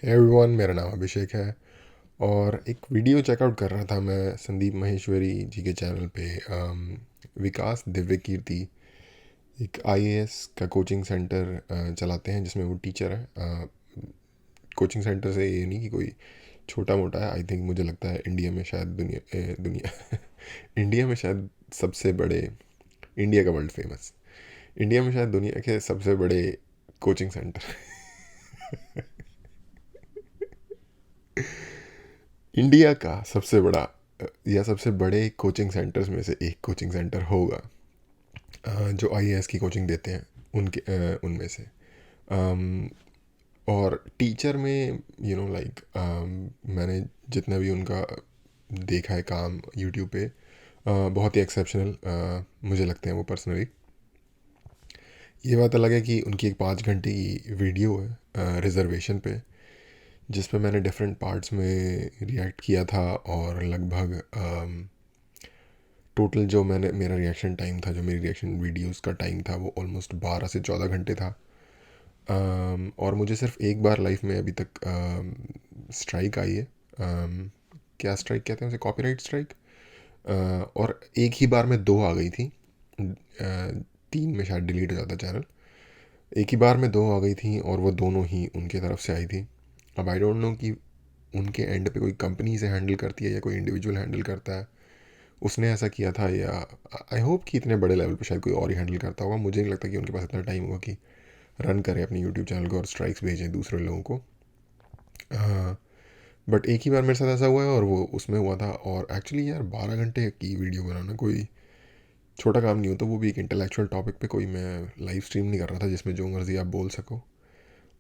Hey everyone, मेरा नाम अभिषेक है और एक वीडियो चेकआउट कर रहा था मैं संदीप माहेश्वरी जी के चैनल पे। विकास दिव्य कीर्ति एक आईएएस का कोचिंग सेंटर चलाते हैं जिसमें वो टीचर है। कोचिंग सेंटर से ये नहीं कि कोई छोटा मोटा है। आई थिंक मुझे लगता है इंडिया में शायद दुनिया इंडिया में शायद सबसे बड़े, इंडिया का वर्ल्ड फेमस, इंडिया में शायद दुनिया के सबसे बड़े कोचिंग सेंटर इंडिया का सबसे बड़ा या सबसे बड़े कोचिंग सेंटर्स में से एक कोचिंग सेंटर होगा जो आईएएस की कोचिंग देते हैं उनमें से। अम, और टीचर में लाइक मैंने जितना भी उनका देखा है काम यूट्यूब पे, बहुत ही एक्सेप्शनल मुझे लगते हैं वो पर्सनली। ये बात अलग है कि उनकी एक 5 घंटे की वीडियो है रिजर्वेशन पे, जिस पे मैंने डिफरेंट पार्ट्स में रिएक्ट किया था और लगभग टोटल जो मैंने मेरा रिएक्शन टाइम था, जो मेरी रिएक्शन वीडियोस का टाइम था, वो ऑलमोस्ट 12 से 14 घंटे था। और मुझे सिर्फ एक बार लाइफ में अभी तक स्ट्राइक आई है। क्या स्ट्राइक कहते हैं उसे, कॉपीराइट स्ट्राइक। और एक ही बार में दो आ गई थी। 3 में शायद डिलीट हो जाता चैनल। एक ही बार में दो आ गई थी और वो दोनों ही उनके तरफ से आई थी। अब आई डोंट नो कि उनके एंड पे कोई कंपनी से हैंडल करती है या कोई इंडिविजुअल हैंडल करता है। उसने ऐसा किया था या आई होप कि इतने बड़े लेवल पे शायद कोई और ही हैंडल करता होगा। मुझे नहीं लगता कि उनके पास इतना टाइम होगा कि रन करें अपने यूट्यूब चैनल को और स्ट्राइक्स भेजें दूसरे लोगों को। बट एक ही बार मेरे साथ ऐसा हुआ है और वो उसमें हुआ था। और एक्चुअली यार 12 घंटे की वीडियो बनाना कोई छोटा काम नहीं होता, वो भी एक इंटेलेक्चुअल टॉपिक पे। कोई मैं लाइव स्ट्रीम नहीं कर रहा था जिसमें जो मर्जी आप बोल सको।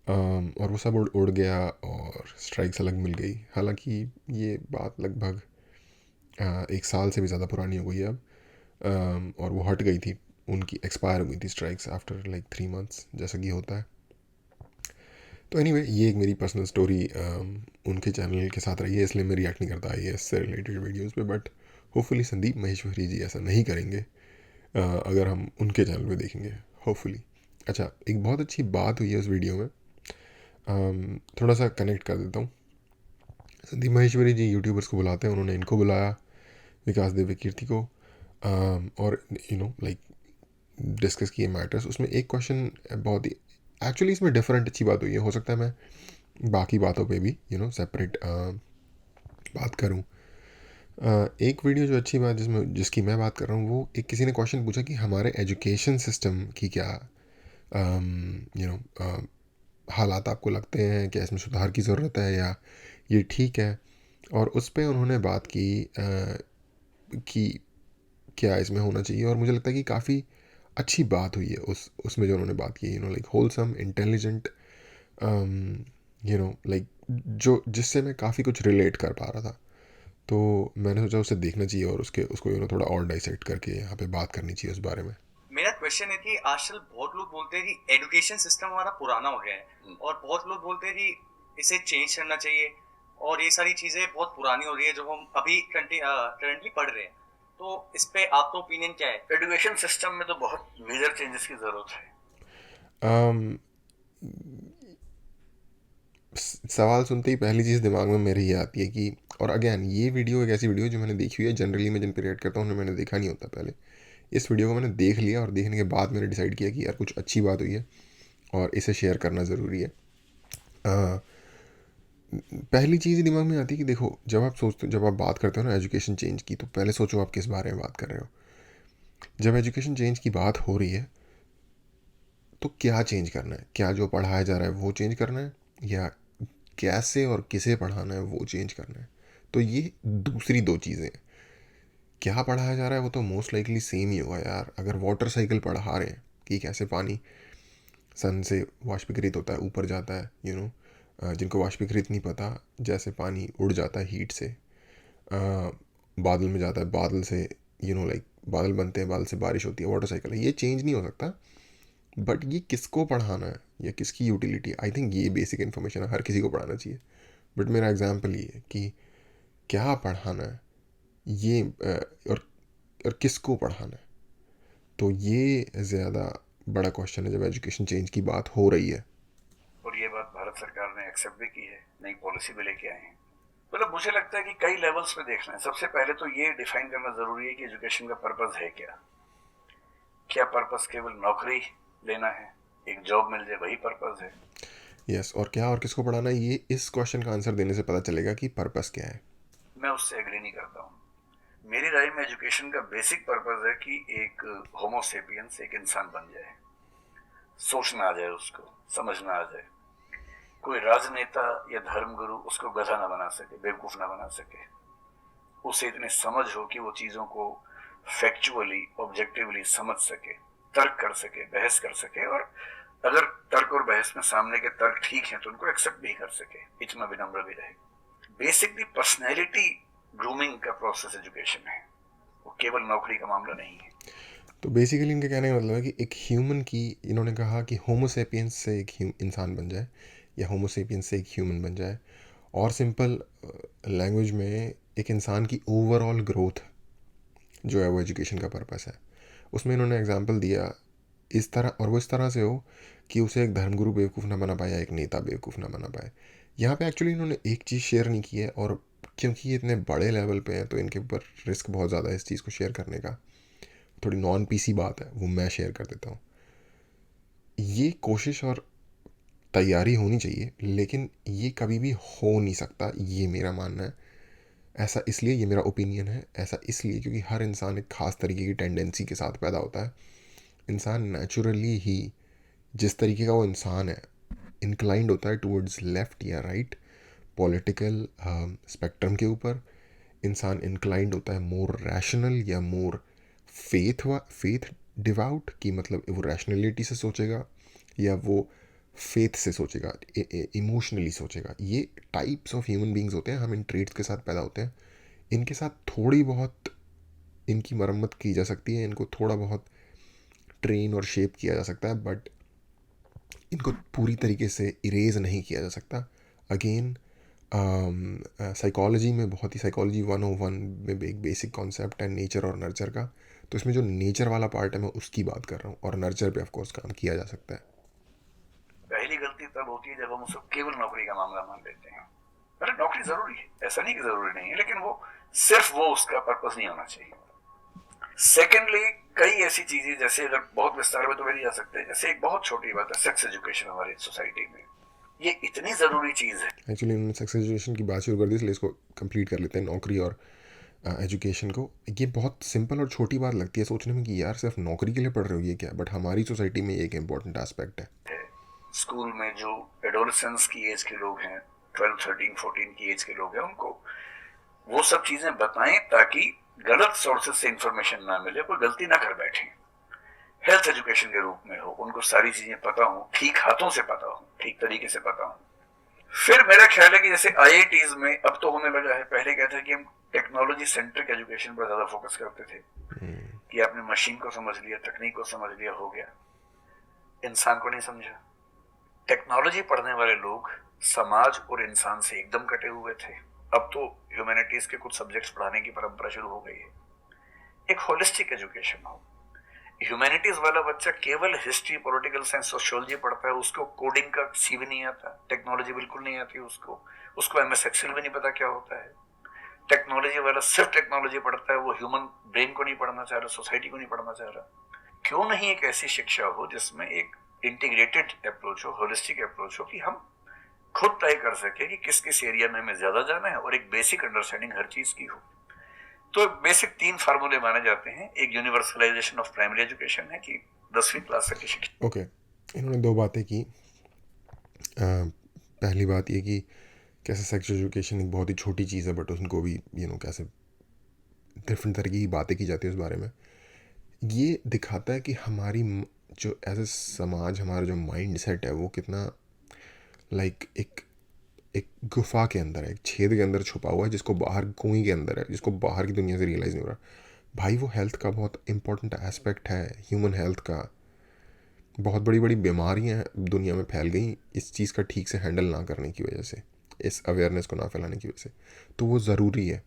और वो सब उड़ गया और स्ट्राइक्स अलग मिल गई। हालांकि ये बात लगभग 1 साल से भी ज़्यादा पुरानी हो गई है अब। और वो हट गई थी, उनकी एक्सपायर हो गई थी स्ट्राइक्स आफ्टर लाइक 3 मंथ्स, जैसा कि होता है। तो एनीवे ये एक मेरी पर्सनल स्टोरी उनके चैनल के साथ रही है, इसलिए मैं रिएक्ट नहीं करता आई से रिलेटेड वीडियोस पे। बट होपफुली संदीप महेश्वरी जी ऐसा नहीं करेंगे अगर हम उनके चैनल पे देखेंगे, होपफुली। अच्छा, एक बहुत अच्छी बात हुई है उस वीडियो में। थोड़ा सा कनेक्ट कर देता हूँ। संदीप महेश्वरी जी यूट्यूबर्स को बुलाते हैं, उन्होंने इनको बुलाया, विकास दिव्य कीर्ति को। और लाइक डिस्कस किए मैटर्स। उसमें एक क्वेश्चन बहुत ही, एक्चुअली इसमें डिफरेंट अच्छी बात हुई है। हो सकता है मैं बाकी बातों पे भी सेपरेट बात करूं। एक वीडियो जो अच्छी बात जिसकी मैं बात कर रहा हूँ, वो एक किसी ने क्वेश्चन पूछा कि हमारे एजुकेशन सिस्टम की क्या यू नो हालात आपको लगते हैं, क्या इसमें सुधार की ज़रूरत है या ये ठीक है। और उस पर उन्होंने बात की कि क्या इसमें होना चाहिए। और मुझे लगता है कि काफ़ी अच्छी बात हुई है उसमें जो उन्होंने बात की, लाइक होलसम इंटेलिजेंट, लाइक जो जिससे मैं काफ़ी कुछ रिलेट कर पा रहा था। तो मैंने सोचा उसे देखना चाहिए और उसके उसको थोड़ा और डाइसेक्ट करके यहाँ पे बात करनी चाहिए उस बारे में। मेरा क्वेश्चन है कि आजकल बहुत लोग बोलते हैं कि एजुकेशन सिस्टम हमारा पुराना हो गया है और बहुत लोग बोलते हैं कि इसे चेंज करना चाहिए और ये सारी चीजें बहुत पुरानी हो रही है जो हम अभी करंटली पढ़ रहे हैं। तो इस पे आपका ओपिनियन क्या है? एजुकेशन सिस्टम में तो बहुत मेजर चेंजेस की जरूरत है। um, सवाल सुनते ही पहली चीज़ दिमाग में मेरे ये आती है कि, और अगेन ये वीडियो एक ऐसी वीडियो है जो मैंने देखी हुई है। जनरली मैं जिन पर रिएक्ट करता हूँ उन्हें मैंने देखा नहीं होता पहले। इस वीडियो को मैंने देख लिया और देखने के बाद मैंने डिसाइड किया कि यार कुछ अच्छी बात हुई है और इसे शेयर करना ज़रूरी है। अ, पहली चीज़ दिमाग में आती है कि देखो, जब आप बात करते हो ना एजुकेशन चेंज की, तो पहले सोचो आप किस बारे में बात कर रहे हो। जब एजुकेशन चेंज की बात हो रही है तो क्या चेंज करना है? क्या जो पढ़ाया जा रहा है वो चेंज करना है, या कैसे और किसे पढ़ाना है वो चेंज करना है? तो ये दूसरी दो चीज़ें हैं। क्या पढ़ाया जा रहा है वो तो मोस्ट लाइकली सेम ही होगा यार। अगर वाटर साइकिल पढ़ा रहे हैं कि कैसे पानी सन से वाष्पीकृत होता है, ऊपर जाता है, जिनको वाष्पीकृत नहीं पता, जैसे पानी उड़ जाता है हीट से, बादल में जाता है, बादल से लाइक बादल बनते हैं, बादल से बारिश होती है, वाटर साइकिल है, ये चेंज नहीं हो सकता। बट ये किसको पढ़ाना है या किसकी यूटिलिटी, आई थिंक ये बेसिक इन्फॉर्मेशन है, हर किसी को पढ़ाना चाहिए। बट मेरा एग्जाम्पल ये है कि क्या पढ़ाना है, ये और किसको पढ़ाना है। तो ये ज़्यादा बड़ा क्वेश्चन है जब एजुकेशन चेंज की बात हो रही है। और ये बात भारत भारत सरकार ने एक्सेप्ट भी की है, नई पॉलिसी भी लेके आए हैं। मतलब मुझे लगता है कि कई लेवल्स पे देखना है। सबसे पहले तो ये डिफाइन करना जरूरी है कि एजुकेशन का पर्पस है क्या। क्या पर्पस केवल नौकरी लेना है, एक जॉब मिल जाए, वही पर्पस है? यस, और क्या और किसको पढ़ाना है, ये इस क्वेश्चन का आंसर देने से पता चलेगा कि पर्पस क्या है। मैं उससे एग्री नहीं करता हूँ। मेरी राय में एजुकेशन का बेसिक पर्पस है कि एक होमोसेपियंस, एक इंसान बन जाए, सोचना आ जाए, उसको समझना आ जाए। कोई राजनेता या धर्मगुरु उसको गधा ना बना सके, बेवकूफ ना बना सके। उसे इतनी समझ हो कि वो चीजों को फैक्चुअली, ऑब्जेक्टिवली समझ सके, तर्क कर सके, बहस कर सके, और अगर तर्क और बहस में सामने के तर्क ठीक हैं तो उनको एक्सेप्ट भी कर सके, इतना विनम्र भी रहे। बेसिकली पर्सनैलिटी ग्रूमिंग का प्रोसेस एजुकेशन है, वो केवल नौकरी का मामला नहीं है। तो बेसिकली इनके कहने का मतलब है कि एक ह्यूमन की, इन्होंने कहा कि होमोसेपियंस से एक इंसान बन जाए या होमोसेपियंस से एक ह्यूमन बन जाए, और सिंपल लैंग्वेज में एक इंसान की ओवरऑल ग्रोथ जो है वो एजुकेशन का पर्पस है। उसमें इन्होंने एग्जांपल दिया इस तरह, और वो इस तरह से हो कि उसे एक धर्मगुरु बेवकूफ़ ना बना पाए या एक नेता बेवकूफ़ ना बना पाए। यहाँ पे एक्चुअली इन्होंने एक चीज़ शेयर नहीं की है, और क्योंकि ये इतने बड़े लेवल पे हैं तो इनके ऊपर रिस्क बहुत ज़्यादा है इस चीज़ को शेयर करने का। थोड़ी नॉन पीसी बात है, वो मैं शेयर कर देता हूँ। ये कोशिश और तैयारी होनी चाहिए, लेकिन ये कभी भी हो नहीं सकता, ये मेरा मानना है। ऐसा इसलिए, ये मेरा ओपिनियन है, ऐसा इसलिए क्योंकि हर इंसान एक ख़ास तरीके की टेंडेंसी के साथ पैदा होता है। इंसान नेचुरली ही जिस तरीके का वो इंसान है, इंक्लाइंड होता है टूवर्ड्स लेफ़्ट या राइट पॉलिटिकल स्पेक्ट्रम के ऊपर। इंसान इंक्लाइंड होता है मोर रैशनल या मोर फेथ डिवाउट, कि मतलब वो रैशनलिटी से सोचेगा या वो फेथ से सोचेगा, इमोशनली सोचेगा। ये टाइप्स ऑफ ह्यूमन बींग्स होते हैं, हम इन ट्रेड्स के साथ पैदा होते हैं। इनके साथ थोड़ी बहुत इनकी मरम्मत की जा सकती है, इनको थोड़ा बहुत ट्रेन और शेप किया जा सकता है, बट इनको पूरी तरीके से इरेज नहीं किया जा सकता। अगेन साइकोलॉजी में बहुत ही, साइकोलॉजी 101 में एक बेसिक कॉन्सेप्ट है नेचर और नर्चर का। तो इसमें जो नेचर वाला पार्ट है मैं उसकी बात कर रहा हूँ, और नर्चर पे ऑफकोर्स काम किया जा सकता है। पहली गलती तब होती है जब हम उसको केवल नौकरी का मामला मान लेते हैं। अरे नौकरी जरूरी है, ऐसा नहीं कि जरूरी नहीं है, लेकिन वो सिर्फ वो उसका पर्पस नहीं होना चाहिए। सेकेंडली, कई ऐसी चीजें, जैसे अगर बहुत विस्तार में तो नहीं जा सकते, जैसे एक बहुत छोटी बात है सेक्स एजुकेशन हमारी सोसाइटी में। ये इतनी जरूरी चीज है। एक्चुअली उन्होंने सेक्स एजुकेशन की बात शुरू कर दी, इसलिए इसको कंप्लीट कर लेते हैं, नौकरी और एजुकेशन को। ये बहुत सिंपल और छोटी बात लगती है सोचने में कि यार सिर्फ नौकरी के लिए पढ़ रहे हो ये क्या, बट हमारी सोसाइटी में ये एक इम्पॉर्टेंट एस्पेक्ट है। स्कूल में जो एडोलेसेंस की एज के लोग हैं, 12, 13, 14 की एज के लोग हैं, उनको वो सब चीजें बताएं ताकि गलत सोर्सेज से इंफॉर्मेशन ना मिले, कोई गलती ना कर बैठे। हेल्थ एजुकेशन के रूप में हो, उनको सारी चीजें पता हो, ठीक हाथों से पता हो, ठीक तरीके से पता हो। फिर मेरा ख्याल है कि जैसे आईआईटीज में अब तो होने लगा है, पहले क्या था कि हम टेक्नोलॉजी सेंट्रिक एजुकेशन पर ज्यादा फोकस करते थे कि आपने मशीन को समझ लिया, तकनीक को समझ लिया, हो गया। इंसान को नहीं समझा। टेक्नोलॉजी पढ़ने वाले लोग समाज और इंसान से एकदम कटे हुए थे। अब तो ह्यूमैनिटीज के कुछ सब्जेक्ट्स पढ़ाने की परंपरा शुरू हो गई है। एक होलिस्टिक एजुकेशन हो। ह्यूमैनिटीज वाला बच्चा केवल हिस्ट्री, पॉलिटिकल साइंस, सोशियोलॉजी पढ़ता है, उसको कोडिंग का सी भी नहीं आता, टेक्नोलॉजी बिल्कुल नहीं आती उसको एमएस एक्सेल भी नहीं पता क्या होता है। टेक्नोलॉजी वाला सिर्फ टेक्नोलॉजी पढ़ता है, वो ह्यूमन ब्रेन को नहीं पढ़ना चाह रहा, सोसाइटी को नहीं पढ़ना चाह रहा। क्यों नहीं एक ऐसी शिक्षा हो जिसमें एक इंटीग्रेटेड अप्रोच हो, होलिस्टिक अप्रोच हो, कि हम खुद तय कर सके कि किस किस एरिया में हमें ज्यादा जाना है, और एक बेसिक अंडरस्टैंडिंग हर चीज की हो। तो बेसिक 3 फार्मूले माने जाते हैं। एक यूनिवर्सलाइजेशन ऑफ प्राइमरी एजुकेशन है कि 10वीं क्लास तक की शिक्षा। ओके, इन्होंने 2 बातें की। पहली बात ये कि कैसे सेक्स एजुकेशन एक बहुत ही छोटी चीज़ है, बट उनको भी कैसे डिफरेंट तरीके की बातें की जाती है उस बारे में। ये दिखाता है कि हमारी जो एज ए समाज, हमारा जो माइंड सेट है वो कितना एक गुफा के अंदर है, एक छेद के अंदर छुपा हुआ है, जिसको बाहर, कुएं के अंदर है, जिसको बाहर की दुनिया से रियलाइज़ नहीं हो रहा। भाई वो हेल्थ का बहुत इंपॉर्टेंट एस्पेक्ट है, ह्यूमन हेल्थ का। बहुत बड़ी बड़ी बीमारियां दुनिया में फैल गई इस चीज़ का ठीक से हैंडल ना करने की वजह से, इस अवेयरनेस को ना फैलाने की वजह से। तो वो ज़रूरी है,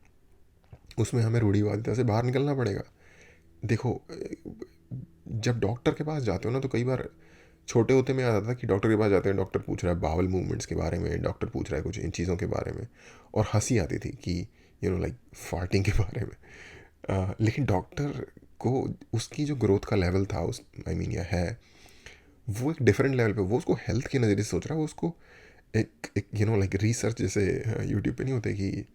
उसमें हमें रूढ़िवादिता से बाहर निकलना पड़ेगा। देखो, जब डॉक्टर के पास जाते हो ना तो कई बार छोटे होते में आता था कि डॉक्टर के पास जाते हैं, डॉक्टर पूछ रहा है बावल मूवमेंट्स के बारे में, डॉक्टर पूछ रहा है कुछ इन चीज़ों के बारे में, और हंसी आती थी कि लाइक फार्टिंग के बारे में। लेकिन डॉक्टर को उसकी जो ग्रोथ का लेवल था उस या है, वो एक डिफरेंट लेवल पे, वो उसको हेल्थ के नज़रिए से सोच रहा है, वो उसको एक लाइक रिसर्च, जैसे यूट्यूब पे नहीं होते कि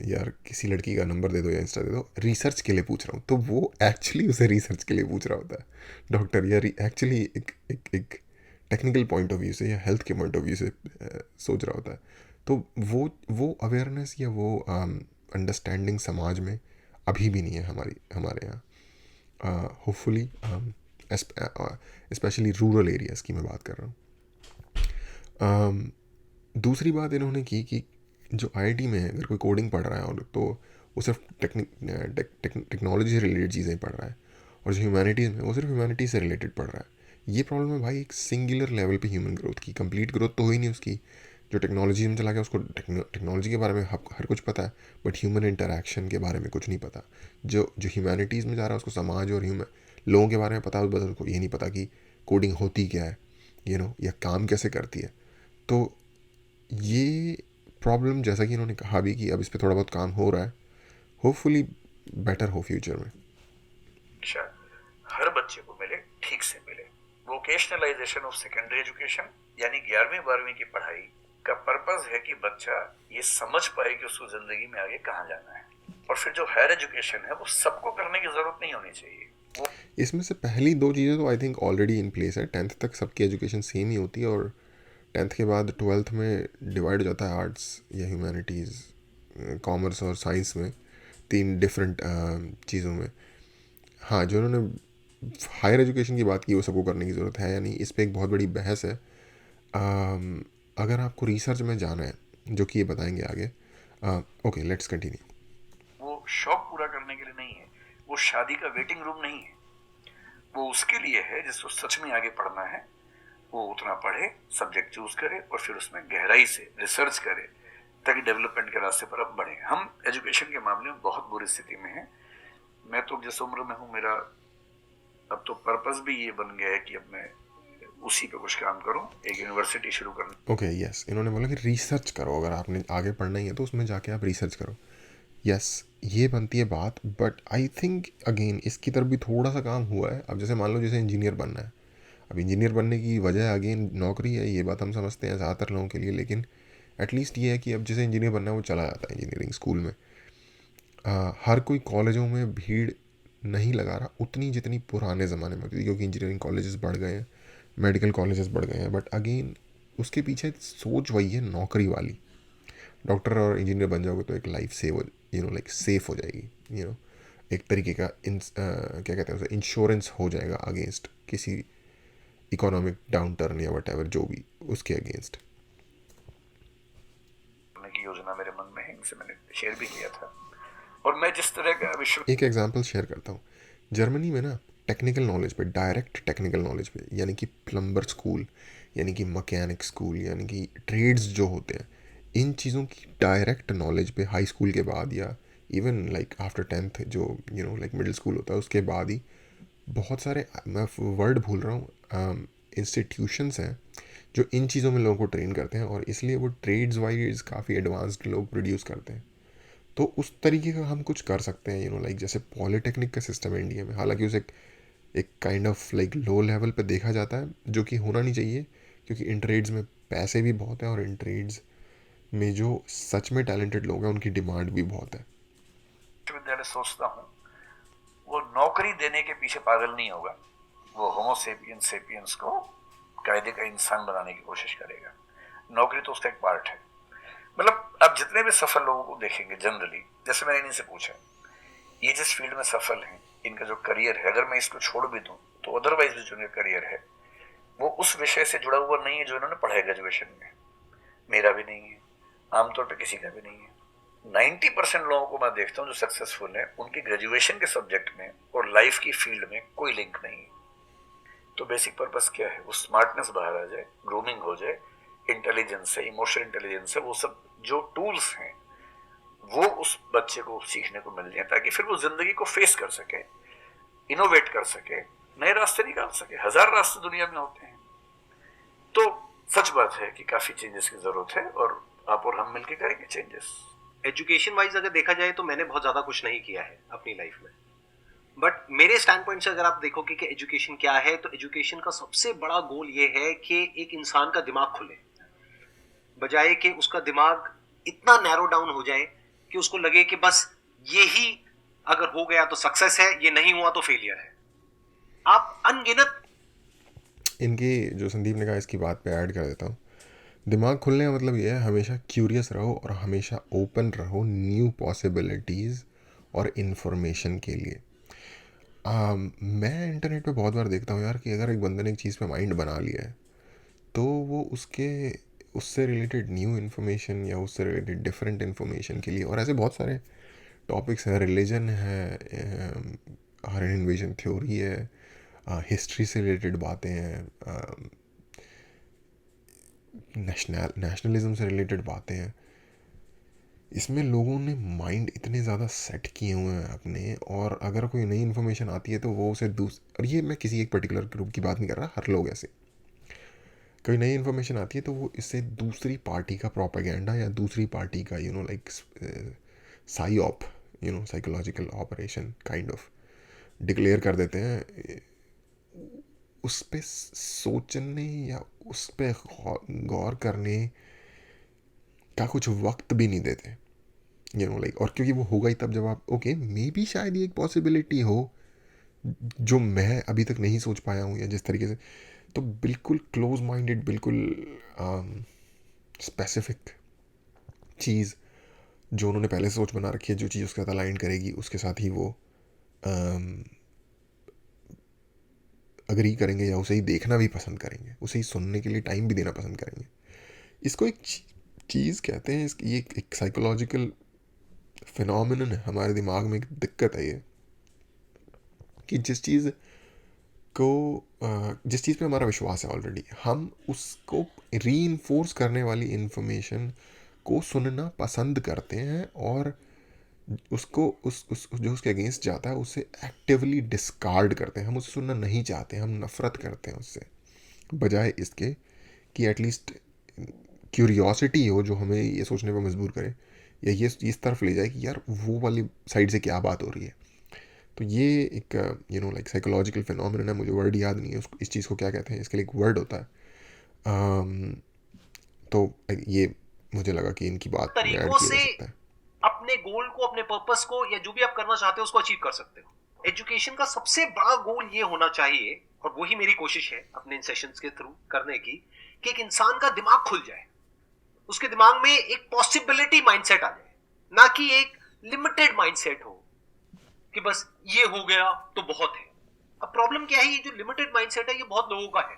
यार किसी लड़की का नंबर दे दो या इंस्टा दे दो, रिसर्च के लिए पूछ रहा हूँ, तो वो एक्चुअली उसे रिसर्च के लिए पूछ रहा होता है डॉक्टर, या एक्चुअली एक टेक्निकल पॉइंट ऑफ व्यू से या हेल्थ के पॉइंट ऑफ व्यू से सोच रहा होता है। तो वो अवेयरनेस या वो अंडरस्टैंडिंग समाज में अभी भी नहीं है हमारे यहाँ, होपफुली, स्पेशली रूरल एरियाज़ की मैं बात कर रहा हूँ। दूसरी बात इन्होंने की कि जो आईआईटी में अगर कोई कोडिंग पढ़ रहा है और तो वो सिर्फ टेक्नोलॉजी से रिलेटेड चीज़ें पढ़ रहा है, और जो ह्यूमैनिटीज़ में वो सिर्फ ह्यूमैनिटीज़ से रिलेटेड पढ़ रहा है। ये प्रॉब्लम है भाई एक सिंगुलर लेवल पे ह्यूमन ग्रोथ की, कंप्लीट ग्रोथ तो हुई नहीं उसकी। जो टेक्नोलॉजी में चला गया उसको टेक्नोलॉजी के बारे में हर कुछ पता है, बट ह्यूमन इंटरेक्शन के बारे में कुछ नहीं पता। जो ह्यूमैनिटीज़ में जा रहा है उसको समाज और लोगों के बारे में पता है, बस उसको ये नहीं पता कि कोडिंग होती क्या है, या काम कैसे करती है। तो ये प्रॉब्लम, जैसा कि इन्होंने कहा भी कि अब इस पर थोड़ा बहुत काम हो रहा है, होपफुली बेटर हो फ्यूचर में। अच्छा, हर बच्चे को मिले, ठीक से मिले। वोकेशनलाइजेशन ऑफ सेकेंडरी एजुकेशन यानी 11वीं 12वीं की पढ़ाई का पर्पस है कि बच्चा ये समझ पाए कि उसको जिंदगी में आगे कहाँ जाना है, और फिर जो हायर एजुकेशन है वो सबको करने की जरूरत नहीं होनी चाहिए। इसमें से पहली दो चीज़ें तो I think already in place है। 10th तक सबकी एजुकेशन सेम ही होती है, और 10th के बाद 12th में डिवाइड हो जाता है आर्ट्स या ह्यूमैनिटीज़, कॉमर्स और साइंस में, 3 डिफरेंट चीज़ों में। हाँ, जो उन्होंने हायर एजुकेशन की बात की वो सबको करने की ज़रूरत है या नहीं, इस पर एक बहुत बड़ी बहस है। अगर आपको रिसर्च में जाना है, जो कि ये बताएंगे आगे, ओके लेट्स कंटिन्यू। वो शौक पूरा करने के लिए नहीं है, वो शादी का वेटिंग रूम नहीं है, वो उसके लिए है जिसको सच में आगे पढ़ना है। वो उतना पढ़े, सब्जेक्ट चूज करे और फिर उसमें गहराई से रिसर्च करे ताकि डेवलपमेंट के रास्ते पर अब बढ़े। हम एजुकेशन के मामले में बहुत बुरी स्थिति में हैं। मैं तो जिस उम्र में हूँ, मेरा अब तो पर्पस भी ये बन गया है कि अब मैं उसी पे कुछ काम करूँ, एक यूनिवर्सिटी शुरू करना। ओके यस, इन्होंने बोला कि रिसर्च करो, अगर आपने आगे पढ़ना ही है तो उसमें जाके आप रिसर्च करो। यस, ये बनती है बात, बट आई थिंक अगेन इसकी तरफ भी थोड़ा सा काम हुआ है। अब जैसे मान लो जैसे इंजीनियर बनना है, अब इंजीनियर बनने की वजह अगेन नौकरी है, ये बात हम समझते हैं ज़्यादातर लोगों के लिए, लेकिन एटलीस्ट ये है कि अब जैसे इंजीनियर बनना है वो चला जाता है इंजीनियरिंग स्कूल में। हर कोई कॉलेजों में भीड़ नहीं लगा रहा उतनी जितनी पुराने ज़माने में होती थी, क्योंकि इंजीनियरिंग कॉलेजेस बढ़ गए हैं, मेडिकल कॉलेजेस बढ़ गए हैं, बट अगेन उसके पीछे सोच वही है नौकरी वाली। डॉक्टर और इंजीनियर बन जाओगे तो एक लाइफ सेव लाइक सेफ हो जाएगी, एक तरीके का क्या कहते हैं उसे, इंश्योरेंस हो जाएगा अगेंस्ट किसी इकोनॉमिक डाउन टर्न या वट एवर जो भी उसके अगेंस्ट। की योजना मेरे मन में है, इनसे मैंने शेयर भी किया था। और मैं जिस तरह का एक एग्जांपल शेयर करता हूँ। जर्मनी में ना टेक्निकल नॉलेज पे, डायरेक्ट टेक्निकल नॉलेज पे, यानी कि प्लम्बर स्कूल, यानी कि मैकेनिक स्कूल, यानी कि ट्रेड्स जो होते हैं, इन चीज़ों की डायरेक्ट नॉलेज पे हाई स्कूल के बाद या इवन लाइक आफ्टर 10th जो लाइक मिडिल स्कूल होता है उसके बाद ही बहुत सारे, मैं वर्ड भूल रहा हूँ, इंस्टीट्यूशंस हैं जो इन चीज़ों में लोगों को ट्रेन करते हैं, और इसलिए वो ट्रेड्स वाइज काफ़ी एडवांस्ड लोग प्रोड्यूस करते हैं। तो उस तरीके का हम कुछ कर सकते हैं, लाइक जैसे पॉलिटेक्निक का सिस्टम है इंडिया में, हालांकि उसे एक kind of like low level पे देखा जाता है, जो कि होना नहीं चाहिए, क्योंकि इन ट्रेड्स में पैसे भी बहुत हैं, और इन ट्रेड्स में जो सच में टैलेंटेड लोग हैं उनकी डिमांड भी बहुत है। विश्वविद्यालय सोचता हूँ वो नौकरी देने के पीछे पागल नहीं होगा, वो होमो सेपियंस को कायदे का इंसान बनाने की कोशिश करेगा। नौकरी तो उसका एक पार्ट है। मतलब आप जितने भी सफल लोगों को देखेंगे जनरली, जैसे मैंने इनसे पूछा ये जिस फील्ड में सफल हैं, इनका जो करियर है, अगर मैं इसको छोड़ भी दूं तो अदरवाइज भी जो इनका करियर है वो उस विषय से जुड़ा हुआ नहीं है जो इन्होंने पढ़ा है ग्रेजुएशन में। मेरा भी नहीं है, आमतौर पर किसी का भी नहीं है। 90% लोगों को मैं देखता हूँ जो सक्सेसफुल है, उनकी ग्रेजुएशन के सब्जेक्ट में और लाइफ की फील्ड में कोई लिंक नहीं है। तो बेसिक पर्पस क्या है, वो स्मार्टनेस बाहर आ जाए, ग्रूमिंग हो जाए, इंटेलिजेंस है, इमोशनल इंटेलिजेंस है, वो सब जो टूल्स हैं वो उस बच्चे को सीखने को मिल जाए, ताकि फिर वो जिंदगी को फेस कर सके, इनोवेट कर सके, नए रास्ते निकाल सके। 1000 रास्ते दुनिया में होते हैं, तो सच बात है कि काफी चेंजेस की जरूरत है और आप और हम मिलके करेंगे चेंजेस। एजुकेशन वाइज अगर देखा जाए तो मैंने बहुत ज्यादा कुछ नहीं किया है अपनी लाइफ में, बट मेरे स्टैंड पॉइंट से अगर आप देखोगे कि एजुकेशन क्या है, तो एजुकेशन का सबसे बड़ा गोल ये है कि एक इंसान का दिमाग खुले, बजाय कि उसका दिमाग इतना नैरो डाउन हो जाए कि उसको लगे कि बस यही अगर हो गया तो सक्सेस है, ये नहीं हुआ तो फेलियर है। आप अनगिनत इनकी जो संदीप ने कहा इसकी बात पे ऐड कर देता हूँ। दिमाग खुलने का मतलब ये है हमेशा क्यूरियस रहो और हमेशा ओपन रहो न्यू पॉसिबिलिटीज़ और इन्फॉर्मेशन के लिए। मैं इंटरनेट पे बहुत बार देखता हूँ यार कि अगर एक बंदे ने एक चीज़ पे माइंड बना लिया है तो वो उससे रिलेटेड न्यू इन्फॉर्मेशन या उससे रिलेटेड डिफरेंट इन्फॉर्मेशन के लिए, और ऐसे बहुत सारे टॉपिक्स हैं, रिलीजन है, हर इन्वेजन थ्योरी है, हिस्ट्री से रिलेटेड बातें हैं, नेशनलिज्म से रिलेटेड बातें हैं। इसमें लोगों ने माइंड इतने ज़्यादा सेट किए हुए हैं अपने, और अगर कोई नई इन्फॉर्मेशन आती है तो वो उसे और ये मैं किसी एक पर्टिकुलर ग्रुप की बात नहीं कर रहा, हर लोग ऐसे, कोई नई इन्फॉर्मेशन आती है तो वो इससे दूसरी पार्टी का प्रोपेगेंडा या दूसरी पार्टी का like psyop, psychological operation kind of declare कर देते हैं। उस पर सोचने या उस पर गौर करने का कुछ वक्त भी नहीं देते, लाइक, और क्योंकि वो होगा ही तब जब आप ओके मे बी शायद ये एक पॉसिबिलिटी हो जो मैं अभी तक नहीं सोच पाया हूँ या जिस तरीके से, तो बिल्कुल क्लोज माइंडेड, बिल्कुल स्पेसिफिक चीज़ जो उन्होंने पहले से सोच बना रखी है, जो चीज़ उसके साथ अलाइन करेगी उसके साथ ही वो अग्री करेंगे या उसे ही देखना भी पसंद करेंगे, उसे ही सुनने के लिए टाइम भी देना पसंद करेंगे। इसको एक चीज़ कहते हैं, ये एक साइकोलॉजिकल फिनोमिनन है हमारे दिमाग में। एक दिक्कत है ये कि जिस चीज़ पे हमारा विश्वास है ऑलरेडी, हम उसको रीइंफोर्स करने वाली इंफॉर्मेशन को सुनना पसंद करते हैं और उसको उस जो उसके अगेंस्ट जाता है उसे एक्टिवली डिस्कार्ड करते हैं। हम उसे सुनना नहीं चाहते, हम नफ़रत करते हैं उससे, बजाय इसके कि एटलीस्ट क्यूरियोसिटी हो जो हमें ये सोचने पर मजबूर करे या ये इस तरफ ले जाए कि यार वो वाली साइड से क्या बात हो रही है। तो ये एक लाइक साइकोलॉजिकल फिनोमिनन है, मुझे वर्ड याद नहीं है उसको, इस चीज़ को क्या कहते हैं, इसके लिए एक वर्ड होता है। तो ये मुझे लगा कि इनकी बात में ऐड तरीकों किया जा से सकता है। अपने गोल को, अपने पर्पस को या जो भी आप करना चाहते हो उसको अचीव कर सकते हो। एजुकेशन का सबसे बड़ा गोल ये होना चाहिए, और वही मेरी कोशिश है अपने इन सेशंस के थ्रू करने की, कि एक इंसान का दिमाग खुल जाए, उसके दिमाग में एक पॉसिबिलिटी माइंडसेट आ जाए, ना कि एक लिमिटेड माइंडसेट हो कि बस ये हो गया तो बहुत है। अब प्रॉब्लम क्या है, ये जो लिमिटेड माइंडसेट है ये बहुत लोगों का है,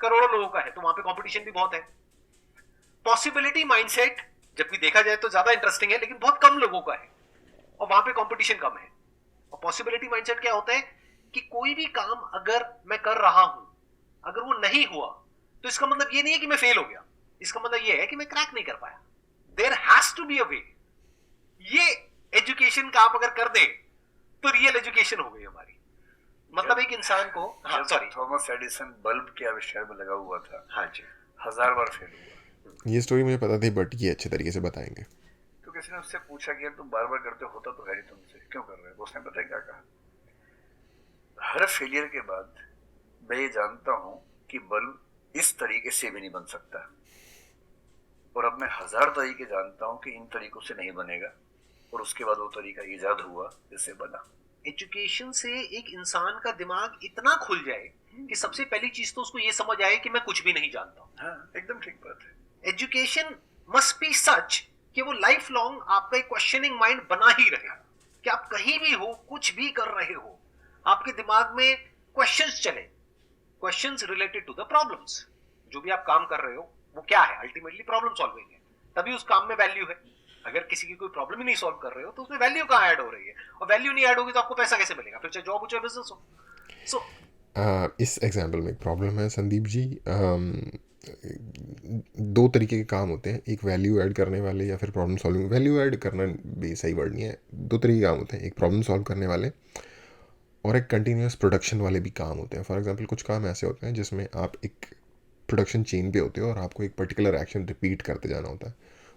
करोड़ों लोगों का है, तो वहां पे कंपटीशन भी बहुत है। पॉसिबिलिटी माइंडसेट जबकि देखा जाए तो ज्यादा इंटरेस्टिंग है, लेकिन बहुत कम लोगों का है और वहां पे कंपटीशन कम है। और पॉसिबिलिटी माइंडसेट क्या होता है कि कोई भी काम अगर मैं कर रहा हूं, अगर वो नहीं हुआ तो इसका मतलब ये नहीं है कि मैं फेल हो गया, इसका मतलब ये है कि मैं क्रैक नहीं कर पाया। There has to be a way. ये एजुकेशन का आप अगर कर दे तो रियल एजुकेशन हो गई हमारी। मतलब एक इंसान को, हाँ सॉरी, थॉमस एडिसन बल्ब के आविष्कार में लगा हुआ था, हाँ जी, 1000 बार फेल हुआ। ये स्टोरी मुझे पता थी बट ये अच्छे तरीके से बताएंगे। तो किसी ने उससे पूछा कि तुम बार बार करते होता तो है ही, तुमसे क्यों कर रहे हो? उसने पता है क्या कहा, हर फेलियर के बाद मैं ये जानता हूं कि बल्ब इस तरीके से भी नहीं बन सकता, और अब मैं 1000 तरीके जानता हूं कि इन तरीकों से नहीं बनेगा, और उसके बाद वो तरीका ईजाद हुआ जिससे बना। एजुकेशन से एक इंसान का दिमाग इतना खुल जाए कि सबसे पहली चीज तो उसको ये समझ आए कि मैं कुछ भी नहीं जानता हूं। हाँ, एकदम ठीक बात है। एजुकेशन मस्ट बी सच कि वो लाइफ लॉन्ग आपका एक क्वेश्चनिंग माइंड बना ही रहे, कि आप कहीं भी हो, कुछ भी कर रहे हो, आपके दिमाग में क्वेश्चंस चले, questions related to the problems. जो भी आप काम कर रहे हो वो क्या है, अल्टीमेटली प्रॉब्लम सॉल्विंग है, तभी उस काम में वैल्यू है। अगर किसी की कोई प्रॉब्लम ही नहीं सॉल्व कर रहे हो तो उसमें वैल्यू कहाँ ऐड हो रही है, और वैल्यू नहीं ऐड होगी तो आपको पैसा कैसे मिलेगा, फिर चाहे जॉब हो चाहे बिजनेस हो। सो इस एग्जाम्पल में एक प्रॉब्लम है संदीप जी। दो तरीके के काम होते हैं, एक वैल्यू ऐड करने वाले या फिर प्रॉब्लम सॉल्विंग। वैल्यू ऐड करना भी सही वर्ड नहीं है, दो तरीके के काम होते हैं, एक प्रॉब्लम सॉल्व करने वाले और एक कंटिन्यूस प्रोडक्शन वाले भी काम होते हैं। फॉर एग्जांपल कुछ काम ऐसे होते हैं जिसमें आप एक प्रोडक्शन चेन पे होते हो और आपको एक पर्टिकुलर एक्शन रिपीट करते जाना होता है।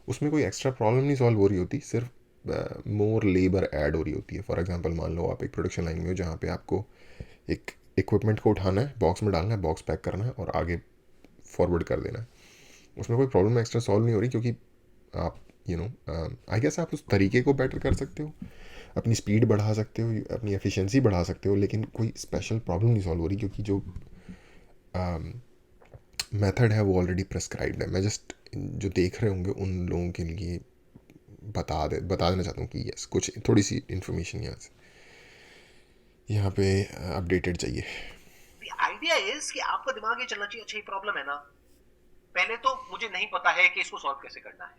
उसमें कोई एक्स्ट्रा प्रॉब्लम नहीं सॉल्व हो रही होती, सिर्फ मोर लेबर ऐड हो रही होती है। फॉर एग्जांपल मान लो आप एक प्रोडक्शन लाइन में हो जहाँ पे आपको एक इक्विपमेंट को उठाना है, बॉक्स में डालना है, बॉक्स पैक करना है और आगे फॉरवर्ड कर देना है। उसमें कोई प्रॉब्लम एक्स्ट्रा सॉल्व नहीं हो रही, क्योंकि आप आई गेस आप उस तरीके को बेटर कर सकते हो, अपनी स्पीड बढ़ा सकते हो, अपनी एफिशिएंसी बढ़ा सकते हो, लेकिन कोई स्पेशल प्रॉब्लम नहीं सॉल्व हो रही, क्योंकि जो मेथड है वो ऑलरेडी प्रेस्क्राइब्ड है। मैं जस्ट जो देख रहे होंगे उन लोगों के लिए बता देना चाहता हूँ कि यस, कुछ थोड़ी सी इन्फॉर्मेशन यहाँ पे अपडेटेड चाहिए। आइडिया इज कि आपका दिमाग ये चलना चाहिए, अच्छा ये प्रॉब्लम है ना, पहले तो मुझे नहीं पता है कि इसको सॉल्व कैसे करना है,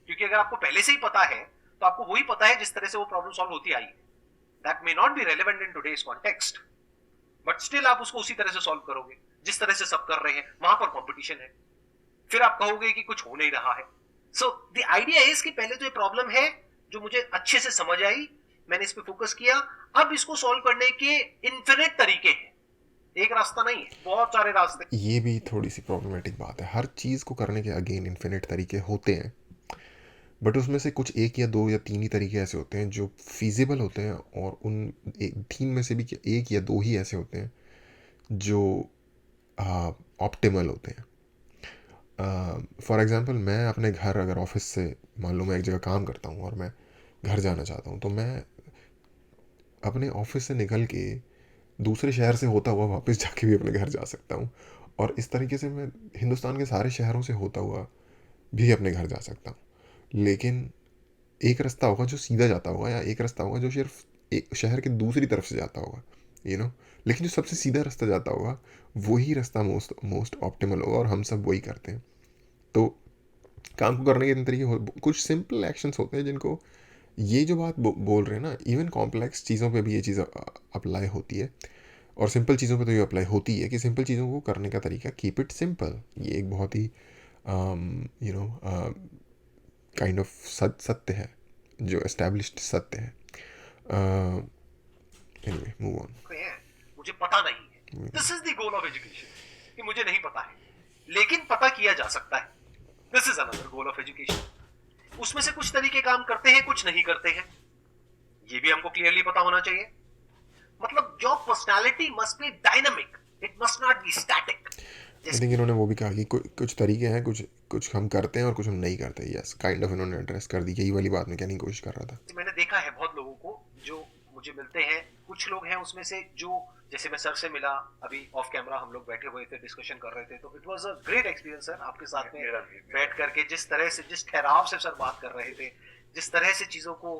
क्योंकि अगर आपको पहले से ही पता है तो आपको वही पता है जिस तरह से वो प्रॉब्लम सॉल्व होती आई है। That may not be relevant in today's context, but still आप उसको उसी तरह से सॉल्व करोगे जिस तरह से सब कर रहे हैं। वहां पर कंपटीशन है, फिर आप कहोगे कि कुछ हो नहीं रहा है। सो द आइडिया इज कि पहले तो ये प्रॉब्लम है जो मुझे अच्छे से समझ आई, मैंने इस पे फोकस किया, अब इसको सॉल्व करने के इन्फिनिट तरीके हैं, एक रास्ता नहीं है, बहुत सारे रास्ते। ये भी थोड़ी सी प्रॉब्लमेटिक बात है। हर चीज़ को करने के अगेन इन्फिनिट तरीके होते हैं, बट उसमें से कुछ एक या दो या तीन ही तरीके ऐसे होते हैं जो फीजिबल होते हैं, और उन तीन में से भी एक या दो ही ऐसे होते हैं जो ऑप्टिमल होते हैं। फॉर एग्ज़ाम्पल, मैं अपने घर, अगर ऑफिस से मान लो मैं एक जगह काम करता हूँ और मैं घर जाना चाहता हूँ, तो मैं अपने ऑफिस से निकल के दूसरे शहर से होता हुआ वापस जाके भी अपने घर जा सकता हूँ, और इस तरीके से मैं हिंदुस्तान के सारे शहरों से होता हुआ भी अपने घर जा सकता हूँ। लेकिन एक रास्ता होगा जो सीधा जाता होगा, या एक रास्ता होगा जो सिर्फ एक शहर के दूसरी तरफ से जाता होगा, लेकिन जो सबसे सीधा रास्ता जाता होगा वही रास्ता मोस्ट ऑप्टिमल होगा, और हम सब वही करते हैं। तो काम को करने के तरीके कुछ सिंपल एक्शंस होते हैं जिनको, ये जो बात बोल रहे हैं ना, इवन कॉम्प्लेक्स चीज़ों पे भी ये चीज़ अप्लाई होती है, और सिंपल चीज़ों पे तो ये अप्लाई होती है कि सिंपल चीज़ों को करने का तरीका, कीप इट सिंपल। ये एक बहुत ही काइंड ऑफ सत्य है, जो एस्टैब्लिश्ड सत्य है। Anyway, move on. मुझे पता नहीं है, this is the goal of education, कि मुझे नहीं पता है लेकिन पता किया जा सकता है। This is another goal of education. उसमें से कुछ तरीके काम करते हैं, कुछ नहीं करते हैं, ये भी हमको क्लियरली पता होना चाहिए। मतलब your personality must be dynamic, it must not be static. I think इन्होंने वो भी कहा कि कुछ तरीके हैं, कुछ हम करते हैं और कुछ हम नहीं करते। यस, काइंड ऑफ इन्होंने एड्रेस कर दी। यही वाली बात मैं कहने की कोशिश कर रहा था। मैंने देखा है बहुत लोगों को जो मुझे मिलते हैं, कुछ लोग हैं उसमें से जो, जैसे मैं सर से मिला अभी ऑफ कैमरा, हम लोग बैठे हुए थे, डिस्कशन कर रहे थे, तो it was a great experience sir, आपके साथ में बैठ करके जिस तरह से, जिस ठहराव से सर बात कर रहे थे, जिस तरह से चीजों को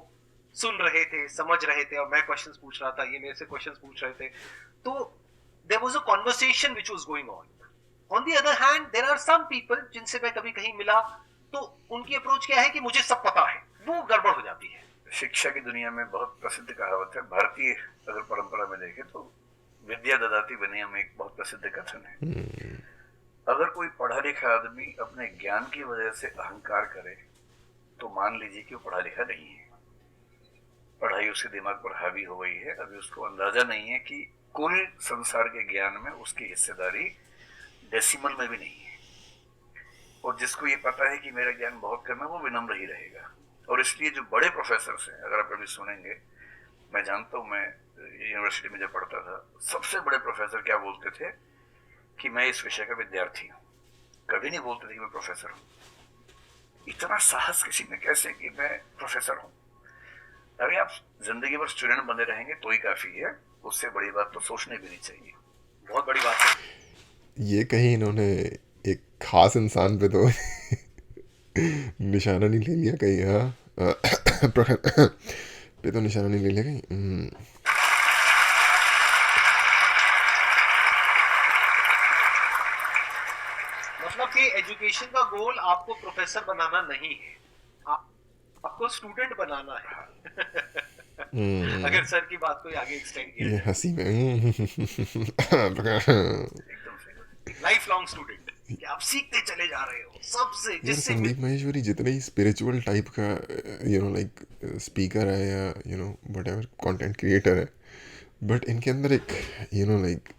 सुन रहे थे, समझ रहे थे, और मैं क्वेश्चंस पूछ रहा था, ये मेरे से क्वेश्चंस पूछ रहे थे, तो there was a conversation which was going on. On the other hand there are some people जिनसे मैं कभी कहीं मिला तो उनकी अप्रोच क्या है कि मुझे सब पता है, वो गड़बड़ हो जाती है। शिक्षा की दुनिया में बहुत प्रसिद्ध कहावत है, भारतीय अगर परंपरा में देखें तो विद्या ददाति विनयम में एक बहुत प्रसिद्ध कथन है। अगर कोई पढ़ा लिखा आदमी अपने ज्ञान की वजह से अहंकार करे तो मान लीजिए कि वो पढ़ा लिखा नहीं है, पढ़ाई उसके दिमाग पर हावी हो गई है, अभी उसको अंदाजा नहीं है कि कुल संसार के ज्ञान में उसकी हिस्सेदारी डेसिमल में भी नहीं है। और जिसको ये पता है कि मेरा ज्ञान बहुत कम है, वो विनम्र ही रहेगा। और इसलिए जो बड़े प्रोफेसर हैं, अगर आप कभी सुनेंगे, मैं जानता हूँ, मैं यूनिवर्सिटी में जब पढ़ता था, सबसे बड़े प्रोफेसर क्या बोलते थे कि मैं इस विषय का विद्यार्थी हूँ, कभी नहीं बोलते थे कि मैं प्रोफेसर हूँ। इतना साहस किसी में कैसे कि मैं प्रोफेसर हूँ? अभी आप जिंदगी भर स्टूडेंट बने रहेंगे तो ही काफी है, उससे बड़ी बात तो सोचने भी नहीं चाहिए। बहुत बड़ी बात है। ये कहीं इन्होंने एक खास इंसान पे तो निशाना नहीं ले लिया कहीं? हाँ, पे तो निशाना नहीं ले लिया कहीं? मतलब कि एजुकेशन का गोल आपको प्रोफेसर बनाना नहीं है, आपको स्टूडेंट बनाना है। अगर सर की बात कोई आगे एक्सटेंड किया, ये हंसी में लाइफ लॉन्ग स्टूडेंट, कि आप सीखते चले जा रहे हो सबसे, यार जिससे संदीप माहेश्वरी जितने ही स्पिरिचुअल टाइप का लाइक स्पीकर है या व्हाटएवर कंटेंट क्रिएटर है, बट इनके अंदर एक लाइक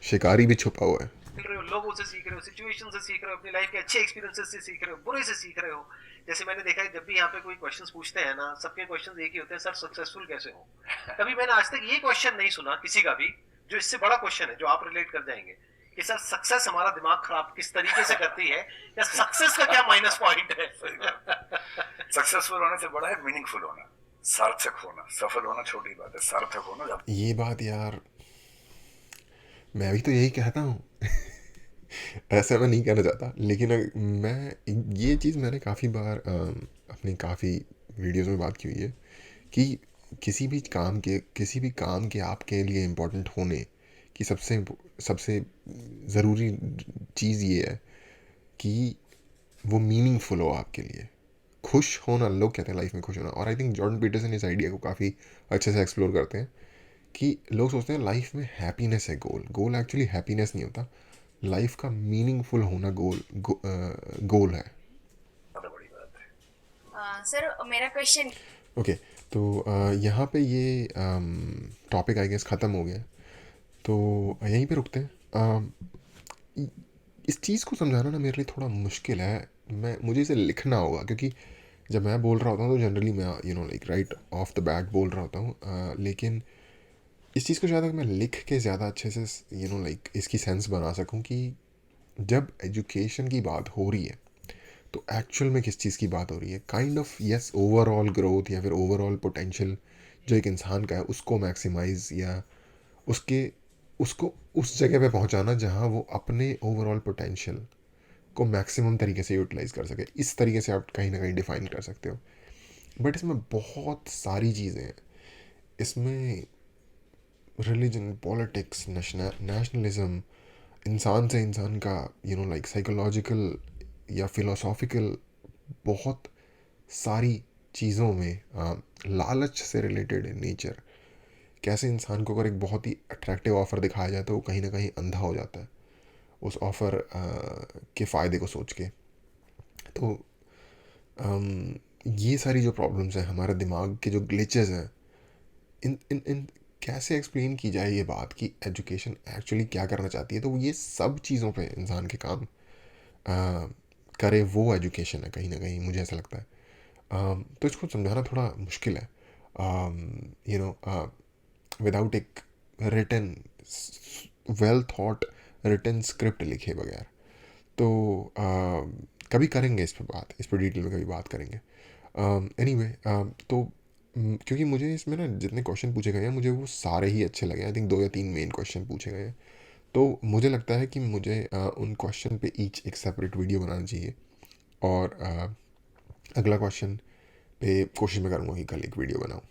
शिकारी भी छुपा हुआ है। मिल रहे हो, लोगों से सीख रहे हो, सिचुएशन से सीख रहे हो, अपनी लाइफ के अच्छे एक्सपीरियंसेस से सीख रहे हो, बुरे से सीख रहे हो। जैसे मैंने देखा है जब भी यहाँ पे कोई क्वेश्चंस पूछते हैं ना, सबके क्वेश्चंस एक ही होते हैं, सर सक्सेसफुल कैसे हो। कभी मैंने आज तक ये क्वेश्चन नहीं सुना किसी का भी जो इससे बड़ा क्वेश्चन है, जो आप रिलेट कर जाएंगे कि सर सक्सेस हमारा दिमाग खराब किस तरीके से करती है, या सक्सेस का क्या माइनस पॉइंट है। सक्सेसफुल होने से बड़ा है मीनिंगफुल होना, सार्थक होना। सफल होना छोटी बात है, सार्थक होना ज्यादा। ये बात यार मैं भी तो यही कहता हूँ। ऐसा मैं नहीं कहना चाहता, लेकिन मैं ये चीज़ मैंने काफ़ी बार अपनी काफ़ी वीडियोस में बात की हुई है कि किसी भी काम के आपके लिए इम्पोर्टेंट होने की सबसे सबसे ज़रूरी चीज़ ये है कि वो मीनिंगफुल हो आपके लिए। खुश होना, लोग कहते हैं लाइफ में खुश होना, और आई थिंक जॉर्डन पीटरसन इस आइडिया को काफ़ी अच्छे से एक्सप्लोर करते हैं कि लोग सोचते हैं लाइफ में हैप्पीनेस है गोल एक्चुअली हैप्पीनेस नहीं होता। लाइफ का मीनिंगफुल होना गोल है। ज्यादा बड़ी बात है। सर मेरा क्वेश्चन ओके, तो यहाँ पे ये टॉपिक आई गेस ख़त्म हो गया, तो यहीं पे रुकते हैं। इस चीज़ को समझाना ना मेरे लिए थोड़ा मुश्किल है। मुझे इसे लिखना होगा, क्योंकि जब मैं बोल रहा होता हूँ तो जनरली मैं like right of the bat बोल रहा होता हूँ, लेकिन इस चीज़ को शायद अगर मैं लिख के ज़्यादा अच्छे से लाइक इसकी सेंस बना सकूँ कि जब एजुकेशन की बात हो रही है तो एक्चुअल में किस चीज़ की बात हो रही है। Kind of yes, overall growth या फिर ओवरऑल पोटेंशियल जो एक इंसान का है उसको मैक्सिमाइज या उसको उस जगह पे पहुंचाना जहां वो अपने ओवरऑल पोटेंशियल को मैक्सिमम तरीके से यूटिलाइज कर सके। इस तरीके से आप कहीं ना कहीं डिफाइन कर सकते हो। बट इसमें बहुत सारी चीज़ें हैं। इसमें रिलीजन, पॉलिटिक्स, नेशनलिज्म, इंसान से इंसान का लाइक साइकोलॉजिकल या फिलोसॉफिकल, बहुत सारी चीज़ों में लालच से रिलेटेड नेचर, कैसे इंसान को अगर एक बहुत ही अट्रैक्टिव ऑफ़र दिखाया जाए तो वो कहीं ना कहीं अंधा हो जाता है उस ऑफ़र के फ़ायदे को सोच के। तो ये सारी जो प्रॉब्लम्स हैं, हमारे दिमाग के जो ग्लिचेस हैं, इन कैसे एक्सप्लेन की जाए ये बात कि एजुकेशन एक्चुअली क्या करना चाहती है। तो ये सब चीज़ों पे इंसान के काम करे वो एजुकेशन है कहीं ना कहीं, मुझे ऐसा लगता है। तो इसको समझाना थोड़ा मुश्किल है, विदाउट एक written, well thought written script लिखे बगैर। तो कभी करेंगे इस पर बात, इस पर डिटेल में कभी बात करेंगे। एनीवे, तो क्योंकि मुझे इसमें ना जितने क्वेश्चन पूछे गए हैं मुझे वो सारे ही अच्छे लगे। आई थिंक 2 या 3 मेन क्वेश्चन पूछे गए हैं, तो मुझे लगता है कि मुझे उन क्वेश्चन पे ईच एक सेपरेट वीडियो बनाना चाहिए। और अगला क्वेश्चन पे कोशिश मैं करूँगा कि कल एक वीडियो बनाऊँ।